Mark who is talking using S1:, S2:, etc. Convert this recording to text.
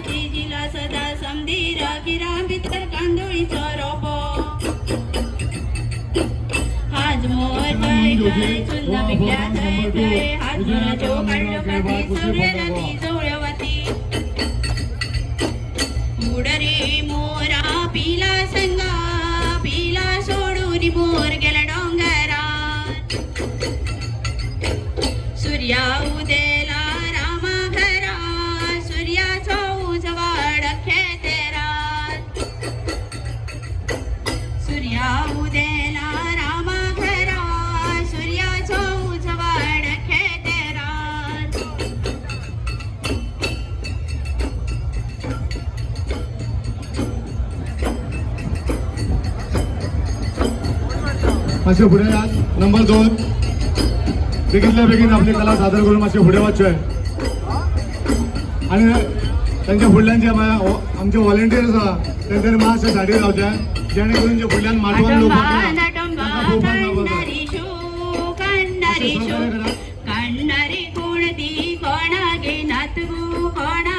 S1: माती जिला सदा समधीर गिरा भितर कांदोळीचं रोप हाज मोर जय जय चुंद बिगल्या जय जय हाज मोर जो काढलो सूर्य नदी जवळवती उडरे मोरा पिला संगा पिला सोडून मोर गेला डोंगरात सूर्या उदेला रामा घरा सूर्याचा उजवाड खेतेरात सूर्या उदेला रामा घरा सूर्याचा उजवाड खेतेरात
S2: मातशे पुढे या नंबर 2 बेगितल्या बेगीन आपली कला सादर करून मातशे फुडें वचचें आणि त्यांच्या फुडल्यांचे आमचे व्हॉलेंटियर्स आहा तेंच्यांनी मातशें सायडी रावचें जेणे करून जे फुडल्यान माटवान लोक
S1: कांडारी कोण ती कोणा घेनात गो कोणा